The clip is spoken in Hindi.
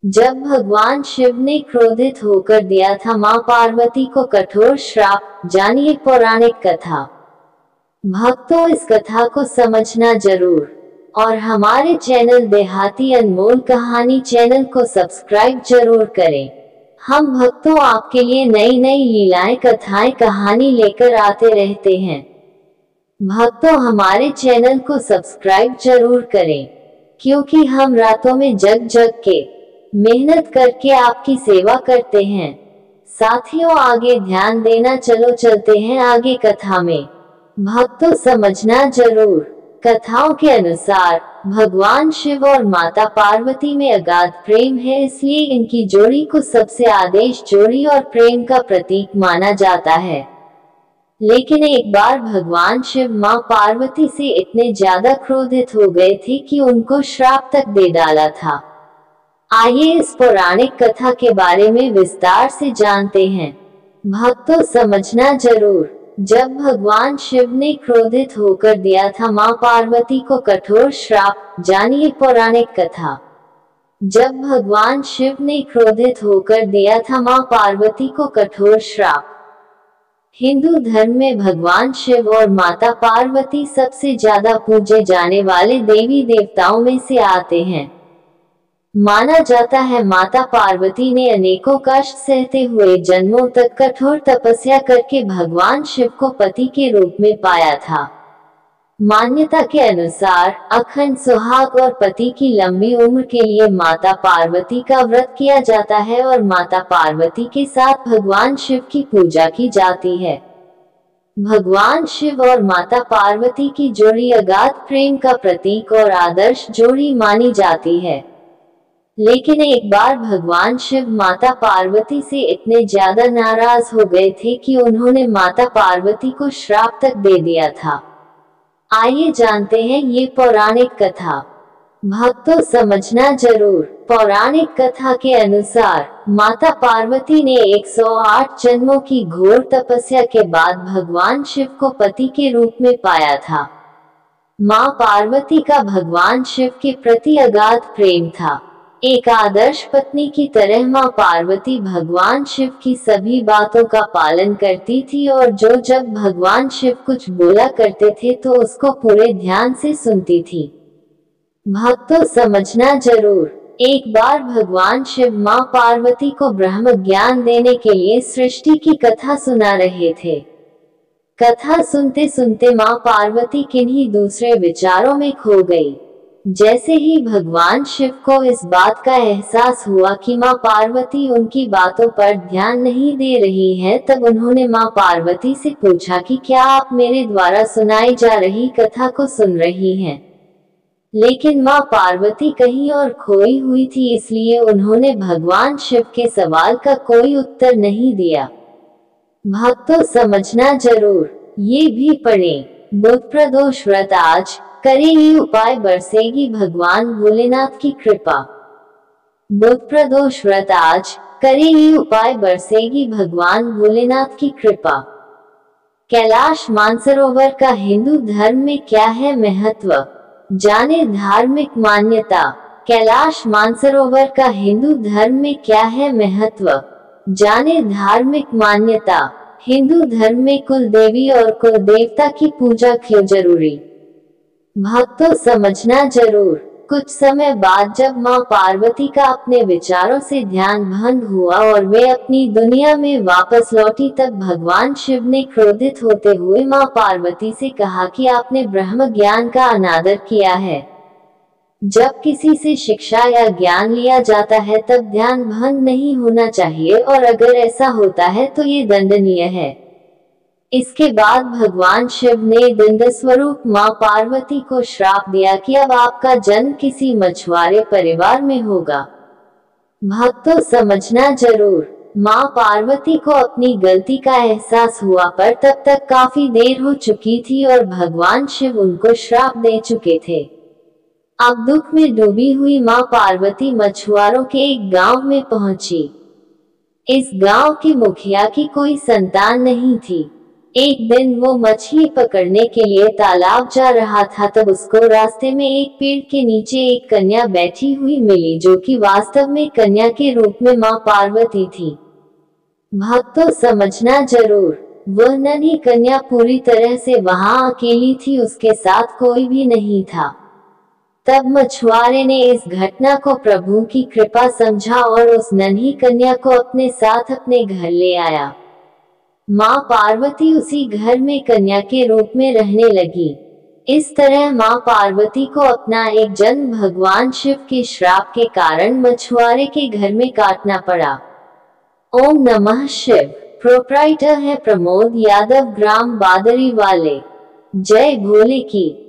जब भगवान शिव ने क्रोधित होकर दिया था मां पार्वती को कठोर श्राप, जानिए पौराणिक कथा। भक्तों, इस कथा को समझना जरूर और हमारे चैनल देहाती अनमोल कहानी चैनल को सब्सक्राइब जरूर करें। हम भक्तों आपके लिए नई नई लीलाएं, कथाएं, कहानी लेकर आते रहते हैं। भक्तों, हमारे चैनल को सब्सक्राइब जरूर करें, क्योंकि हम रातों में जग जग के मेहनत करके आपकी सेवा करते हैं। साथियों, आगे ध्यान देना, चलो चलते हैं आगे कथा में। भक्तों, समझना जरूर। कथाओं के अनुसार भगवान शिव और माता पार्वती में अगाध प्रेम है, इसलिए इनकी जोड़ी को सबसे आदर्श जोड़ी और प्रेम का प्रतीक माना जाता है। लेकिन एक बार भगवान शिव मां पार्वती से इतने ज्यादा क्रोधित हो गए थे कि उनको श्राप तक दे डाला था। आइए इस पौराणिक कथा के बारे में विस्तार से जानते हैं। भक्तों, समझना जरूर। जब भगवान शिव ने क्रोधित होकर दिया था मां पार्वती को कठोर श्राप, जानिए पौराणिक कथा। जब भगवान शिव ने क्रोधित होकर दिया था मां पार्वती को कठोर श्राप। हिंदू धर्म में भगवान शिव और माता पार्वती सबसे ज्यादा पूजे जाने वाले देवी देवताओं में से आते हैं। माना जाता है माता पार्वती ने अनेकों कष्ट सहते हुए जन्मों तक कठोर तपस्या करके भगवान शिव को पति के रूप में पाया था। मान्यता के अनुसार अखंड सुहाग और पति की लंबी उम्र के लिए माता पार्वती का व्रत किया जाता है और माता पार्वती के साथ भगवान शिव की पूजा की जाती है। भगवान शिव और माता पार्वती की जोड़ी अगाध प्रेम का प्रतीक और आदर्श जोड़ी मानी जाती है। लेकिन एक बार भगवान शिव माता पार्वती से इतने ज्यादा नाराज हो गए थे कि उन्होंने माता पार्वती को श्राप तक दे दिया था। आइए जानते हैं ये पौराणिक कथा। भक्तों, समझना जरूर। पौराणिक कथा के अनुसार माता पार्वती ने 108 जन्मों की घोर तपस्या के बाद भगवान शिव को पति के रूप में पाया था। मां पार्वती का भगवान शिव के प्रति अगाध प्रेम था। एक आदर्श पत्नी की तरह मां पार्वती भगवान शिव की सभी बातों का पालन करती थी और जब भगवान शिव कुछ बोला करते थे तो उसको पूरे ध्यान से सुनती थी। भक्तों, समझना जरूर। एक बार भगवान शिव मां पार्वती को ब्रह्म ज्ञान देने के लिए सृष्टि की कथा सुना रहे थे। कथा सुनते सुनते मां पार्वती किन्हीं दूसरे विचारों में खो गई। जैसे ही भगवान शिव को इस बात का एहसास हुआ कि मां पार्वती उनकी बातों पर ध्यान नहीं दे रही है, तब उन्होंने मां पार्वती से पूछा कि क्या आप मेरे द्वारा सुनाई जा रही कथा को सुन रही हैं? लेकिन मां पार्वती कहीं और खोई हुई थी, इसलिए उन्होंने भगवान शिव के सवाल का कोई उत्तर नहीं दिया। भक्तों, समझना जरूर। ये भी पढ़ें। बुध प्रदोष व्रत आज करे, ये उपाय बरसेगी भगवान भोलेनाथ की कृपा। बुध प्रदोष व्रत आज करे, ये उपाय बरसेगी भगवान भोलेनाथ की कृपा। कैलाश मानसरोवर का हिंदू धर्म में क्या है महत्व, जाने धार्मिक मान्यता। कैलाश मानसरोवर का हिंदू धर्म में क्या है महत्व, जाने धार्मिक मान्यता। हिंदू धर्म में कुल देवी और कुल देवता की पूजा क्यों जरूरी? भक्तों, समझना जरूर। कुछ समय बाद जब मां पार्वती का अपने विचारों से ध्यान भंग हुआ और वे अपनी दुनिया में वापस लौटी, तब भगवान शिव ने क्रोधित होते हुए मां पार्वती से कहा कि आपने ब्रह्म ज्ञान का अनादर किया है। जब किसी से शिक्षा या ज्ञान लिया जाता है तब ध्यान भंग नहीं होना चाहिए, और अगर ऐसा होता है तो ये दंडनीय है। इसके बाद भगवान शिव ने दंड स्वरूप मां पार्वती को श्राप दिया कि अब आपका जन्म किसी मछुआरे परिवार में होगा। भक्तों, समझना जरूर। मां पार्वती को अपनी गलती का एहसास हुआ, पर तब तक काफी देर हो चुकी थी और भगवान शिव उनको श्राप दे चुके थे। अब दुख में डूबी हुई मां पार्वती मछुआरों के एक गांव में पहुंची। इस गांव के मुखिया की कोई संतान नहीं थी। एक दिन वो मछली पकड़ने के लिए तालाब जा रहा था, तब उसको रास्ते में एक पेड़ के नीचे एक कन्या बैठी हुई मिली, जो कि वास्तव में कन्या के रूप में मां पार्वती थी। भक्तों, समझना जरूर, वह नन्ही कन्या पूरी तरह से वहां अकेली थी, उसके साथ कोई भी नहीं था। तब मछुआरे ने इस घटना को प्रभु की कृपा समझा और उस नन्ही कन्या को अपने साथ अपने घर ले आया। मां पार्वती उसी घर में कन्या के रूप में रहने लगी। इस तरह मां पार्वती को अपना एक जन्म भगवान शिव के श्राप के कारण मछुआरे के घर में काटना पड़ा। ओम नमः शिव। प्रोप्राइटर है प्रमोद यादव, ग्राम बादरी वाले। जय भोले की।